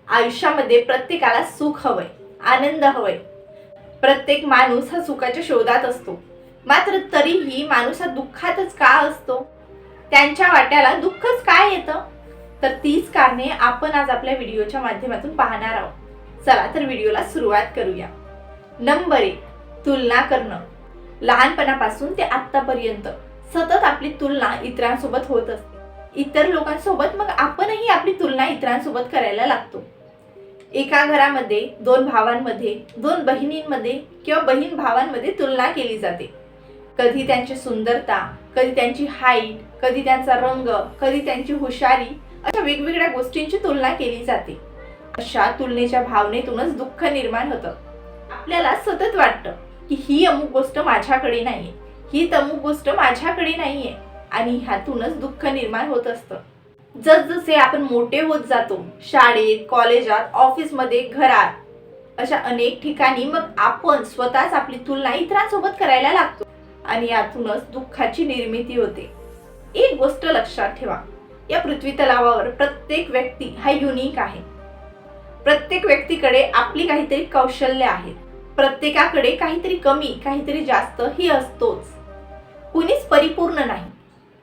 आयुष्यामध्ये प्रत्येकाला सुख हवंय, आनंद हवंय. प्रत्येक माणूस हा सुखाच्या शोधात असतो. मात्र तरीही माणूस हा दुःखातच का असतो? त्यांच्या वाट्याला दुःखच काय येतं? तर तीच कारणे आपण आज आपल्या व्हिडिओच्या माध्यमातून पाहणार आहोत. चला तर व्हिडिओला सुरुवात करूया. नंबर 1, तुलना करणं. लहानपणापासून ते आत्तापर्यंत सतत आपली तुलना इतरांसोबत होत असते. इतर लोकांसोबत, मग आपणही आपली तुलना इतरांसोबत करायला लागतो. एका घरामध्ये 2 भावांमध्ये, 2 बहिणींमध्ये किंवा बहीण भावांमध्ये तुलना केली जाते. कधी त्यांची सुंदरता, कधी त्यांची हाईट, कधी त्यांचा रंग, कधी त्यांची हुशारी, अशा वेगवेगळ्या गोष्टींची तुलना केली जाते. अशा तुलनेच्या भावनेतूनच दुःख निर्माण होतं. आपल्याला सतत वाटतं की ही अमुक गोष्ट माझ्याकडे नाहीये, ही अमुक गोष्ट माझ्याकडे नाहीये, आणि ह्यातूनच दुःख निर्माण होत असतं. जसजसे आपण मोठे होत जातो, शाळेत, कॉलेजात, ऑफिसमध्ये, घरात, अशा अनेक ठिकाणी मग आपण स्वतःच आपली तुलना इतरांसोबत करायला लागतो आणि यातूनच दुःखाची निर्मिती होते. एक गोष्ट लक्षात ठेवा, या पृथ्वी तलावावर प्रत्येक व्यक्ती हा युनिक आहे. प्रत्येक व्यक्तीकडे आपली काहीतरी कौशल्य आहेत. प्रत्येकाकडे काहीतरी कमी, काहीतरी जास्त ही असतोच. कुणीच परिपूर्ण नाही.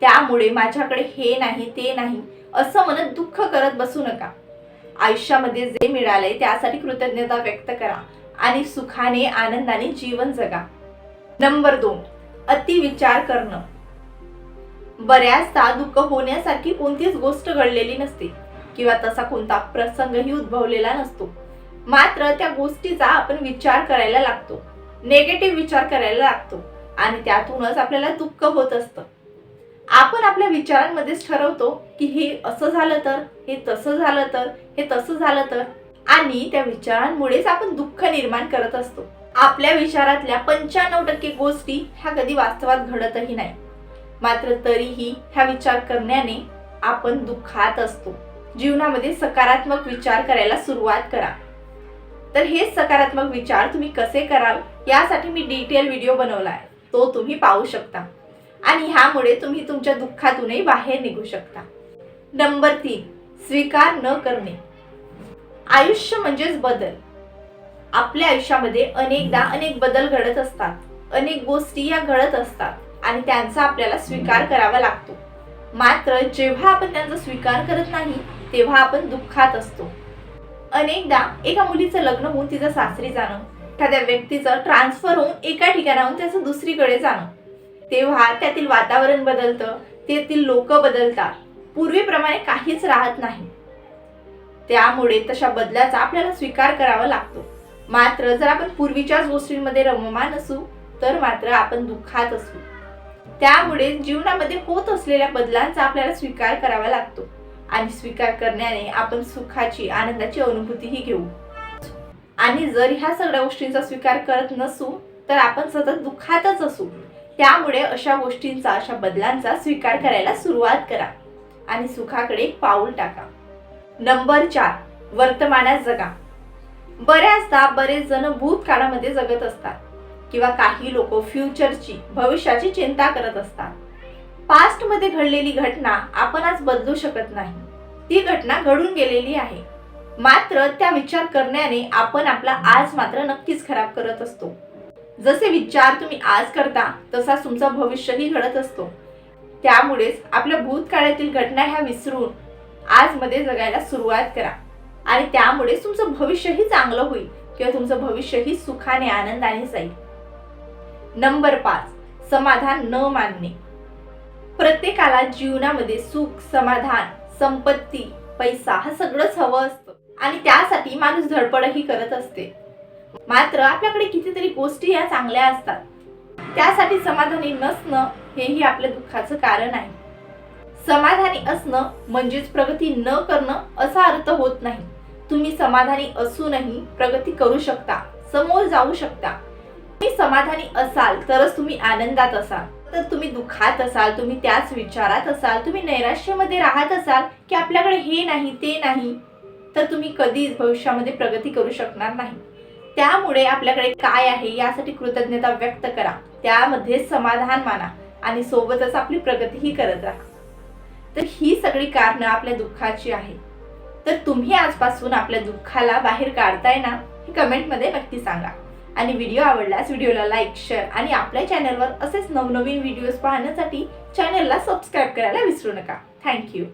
त्यामुळे माझ्याकडे हे नाही, ते नाही असं म्हणत दुःख करत बसू नका. आयुष्यामध्ये जे मिळालंय त्यासाठी कृतज्ञता व्यक्त करा आणि सुखाने, आनंदाने जीवन जगा. नंबर 2, अति विचार करणं. बऱ्याचदा दुःख होण्यासारखी कोणतीच गोष्ट घडलेली नसते किंवा तसा कोणता प्रसंगही उद्भवलेला नसतो. मात्र त्या गोष्टीचा आपण विचार करायला लागतो, नेगेटिव्ह विचार करायला लागतो आणि त्यातूनच आपल्याला दुःख होत असतं. आपण आपल्या विचारांमध्येच ठरवतो की हे असं झालं तर, हे तसं झालं तर, हे तसं झालं तर, आणि त्या विचारांमुळेच आपण दुःख निर्माण करत असतो. आपल्या विचारातल्या 95% गोष्टी ह्या कधी वास्तवात घडतही नाही. मात्र तरीही ह्या विचार करण्याने आपण दुःखात असतो. जीवनामध्ये सकारात्मक विचार करायला सुरुवात करा. तर हे सकारात्मक विचार तुम्ही कसे कराल यासाठी मी डिटेल व्हिडिओ बनवलाय, तो तुम्ही पाहू शकता आणि ह्यामुळे तुम्ही तुमच्या दुःखातूनही बाहेर निघू शकता. नंबर 3, स्वीकार न करणे. आयुष्य म्हणजेच बदल. आपल्या आयुष्यामध्ये अनेकदा अनेक बदल घडत असतात, अनेक गोष्टी या घडत असतात आणि त्यांचा आपल्याला स्वीकार करावा लागतो. मात्र जेव्हा आपण त्यांचा स्वीकार करत नाही तेव्हा आपण दुःखात असतो. अनेकदा एका मुलीचं लग्न होऊन तिचं सासरी जाणं, एखाद्या व्यक्तीचं ट्रान्सफर होऊन एका ठिकाणाहून त्याचं दुसरीकडे जाणं, तेव्हा त्यातील वातावरण बदलतं, तेथील लोक बदलतात, पूर्वीप्रमाणे काहीच राहत नाही. त्यामुळे तशा बदलाचा आपल्याला स्वीकार करावा लागतो. मात्र जर आपण पूर्वीच्याच गोष्टींमध्ये रममाण असू तर मात्र आपण दुःखात असू. त्यामुळे जीवनामध्ये होत असलेल्या बदलांचा आपल्याला स्वीकार करावा लागतो आणि स्वीकार करण्याने आपण सुखाची, आनंदाची अनुभूतीही घेऊ. आणि जर ह्या सगळ्या गोष्टींचा स्वीकार करत नसू तर आपण सतत दुःखातच असू. त्यामुळे अशा गोष्टींचा, अशा बदलांचा स्वीकार करायला सुरुवात करा आणि सुखाकडे एक पाऊल टाका. नंबर 4, वर्तमानात जगा. बऱ्याचदा बरेच जण भूतकाळामध्ये जगत असतात किंवा काही लोक फ्युचरची, भविष्याची चिंता करत असतात. पास्ट मध्ये घडलेली घटना आपण आज बदलू शकत नाही. ती घटना घडून गेलेली आहे. मात्र त्या विचार करण्याने आपण आपला आज मात्र नक्कीच खराब करत असतो. जसे विचार तुम्ही आज करता तसा तुमचा भविष्यही घडत असतो. त्यामुळेच आपल्या भूतकाळातील घटना ह्या विसरून आज मध्ये जगायला सुरुवात करा आणि त्यामुळे तुमचं भविष्यही चांगलं होईल किंवा तुमचं भविष्यही सुखाने, आनंदाने जाईल. नंबर 5, समाधान न मानणे. प्रत्येकाला जीवनामध्ये सुख, समाधान, संपत्ती, पैसा हा सगळंच हवं असतं आणि त्यासाठी माणूस धडपडही करत असते. मात्र आपल्याकडे कितीतरी गोष्टी या चांगल्या असतात. त्यासाठी समाधानी नसणं हेही आपल्या दुःखाचं कारण आहे. समाधानी असणं म्हणजेच प्रगती न करणं असा अर्थ होत नाही. तुम्ही समाधानी असूनही प्रगती करू शकता, समोर जाऊ शकता. तुम्ही समाधानी असाल तरच तुम्ही आनंदात असाल. तर तुम्ही दुःखात असाल, तुम्ही त्याच विचारात असाल, तुम्ही नैराश्यामध्ये राहत असाल की आपल्याकडे हे नाही, ते नाही, तर तुम्ही कधीच भविष्यामध्ये प्रगती करू शकणार नाही. त्यामुळे आपल्याकडे काय आहे यासाठी कृतज्ञता व्यक्त करा, त्यामध्ये समाधान माना आणि सोबतच आपली प्रगतीही करत राहा. तर ही सगळी कारणं आपल्या दुःखाची आहेत. तर तुम्ही आजपासून आपल्या दुःखाला बाहेर काढताय ना, हे कमेंटमध्ये नक्की सांगा. आणि व्हिडिओ आवडल्यास व्हिडिओला लाईक, शेअर आणि आपल्या चॅनलवर असेच नवनवीन व्हिडिओज पाहण्यासाठी चॅनलला सबस्क्राईब करायला विसरू नका. थँक्यू.